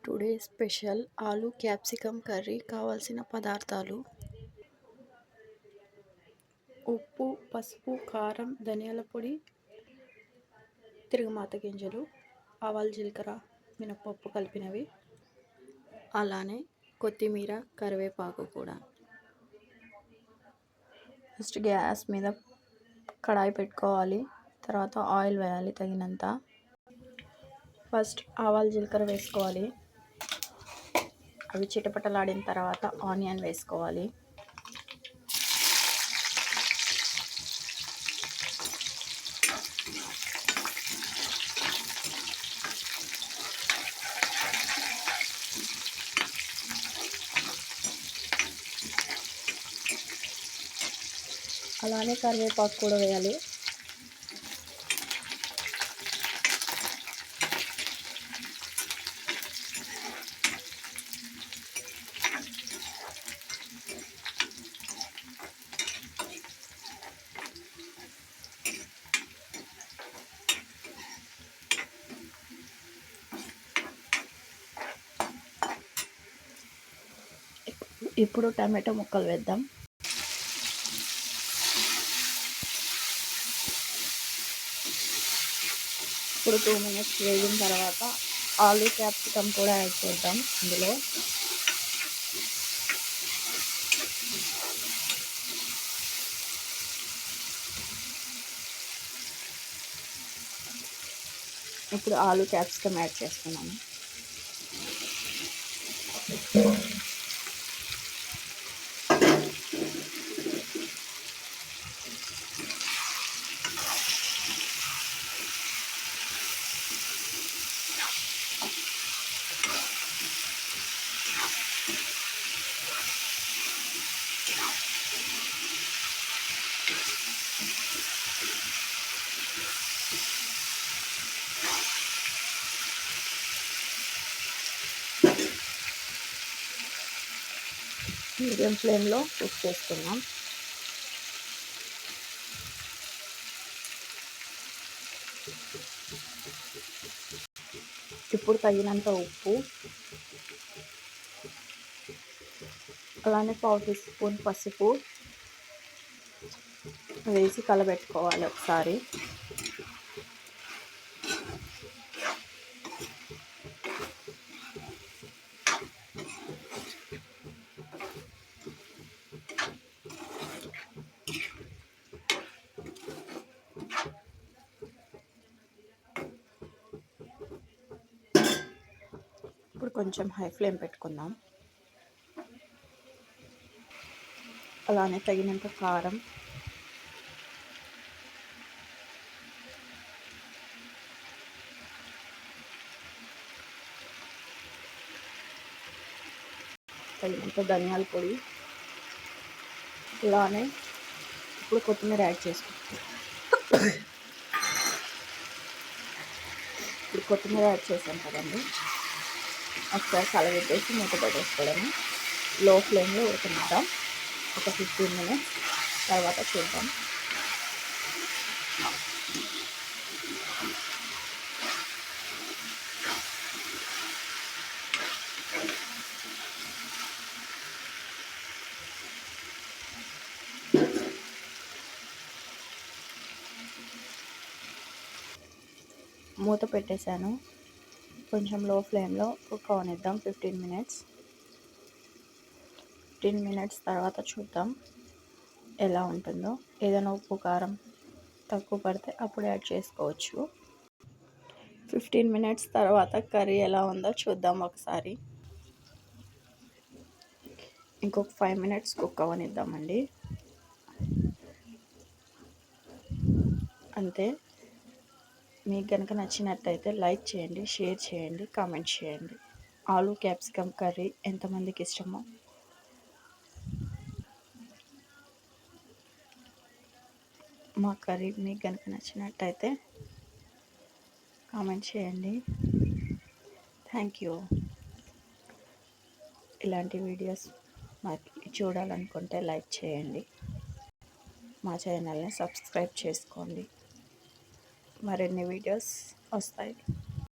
Today special ఆలు capsicum curry. కావాల్సిన పదార్థాలు: ఉప్పు, పసుపు, కారం, ధనియాల పొడి, తిరగమాత గింజలు, ఆవాలు, జీలకర్ర, మినపప్పు కలిపినవి, అలానే కొత్తిమీర, కరివేపాకు కూడా. ఫస్ట్ గ్యాస్ మీద కడాయి పెట్టుకోవాలి. తర్వాత ఆయిల్ వేయాలి తగినంత. ఫస్ట్ ఆవాలు, జీలకర్ర వేసుకోవాలి. అవి చిటపటలాడిన తర్వాత ఆనియన్ వేసుకోవాలి. అలానే కరివేపాకు కూడా వేయాలి. ఇప్పుడు టమాటో ముక్కలు వేద్దాం. ఇప్పుడు 2 మినిట్స్ వేగిన తర్వాత ఆలు క్యాప్సికమ్ కూడా యాడ్ చేద్దాం ఇందులో. ఇప్పుడు ఆలు క్యాప్సికమ్ యాడ్ చేస్తున్నాను. మీడియం ఫ్లేమ్లో కుక్ చేసుకున్నాం. ఇప్పుడు తగినంత ఉప్పు, అలానే 1/2 టీ స్పూన్ పసుపు వేసి కలబెట్టుకోవాలి ఒకసారి. ఇప్పుడు కొంచెం హై ఫ్లేమ్ పెట్టుకుందాం. అలానే తగినంత కారం, తగినంత ధనియాల పొడి, ఇలానే ఇప్పుడు కొత్తిమీర యాడ్ చేసుకుంటాం. ఇప్పుడు కొత్తిమీర యాడ్ చేసాం కదండి, ఒకసారి కలబెట్టేసి మూత పెట్టేసుకోవడము. లో ఫ్లేమ్లో ఉడకనిద్దాం ఒక 15 మినిట్స్. తర్వాత చూద్దాం. మూత పెట్టేశాను. కొంచెం లో ఫ్లేమ్లో కుక్ అవనిద్దాం 15 మినిట్స్. 15 మినిట్స్ తర్వాత చూద్దాం ఎలా ఉంటుందో. ఏదైనా ఉప్పు, కారం తక్కువ పడితే అప్పుడు యాడ్ చేసుకోవచ్చు. 15 మినిట్స్ తర్వాత కర్రీ ఎలా ఉందో చూద్దాం ఒకసారి. ఇంకొక 5 మినిట్స్ కుక్ అవనిద్దామండి. అంతే. మీకు కనుక నచ్చినట్టయితే లైక్ చేయండి, షేర్ చేయండి, కామెంట్ చేయండి. ఆలు క్యాప్సికమ్ కర్రీ ఎంతమందికి ఇష్టమో. మా కర్రీ మీకు కనుక నచ్చినట్టయితే కామెంట్ చేయండి. Thank you. ఇలాంటి వీడియోస్ మరి చూడాలనుకుంటే లైక్ చేయండి. మా ఛానల్ని సబ్స్క్రైబ్ చేసుకోండి. మరిన్ని వీడియోస్ వస్తాయి.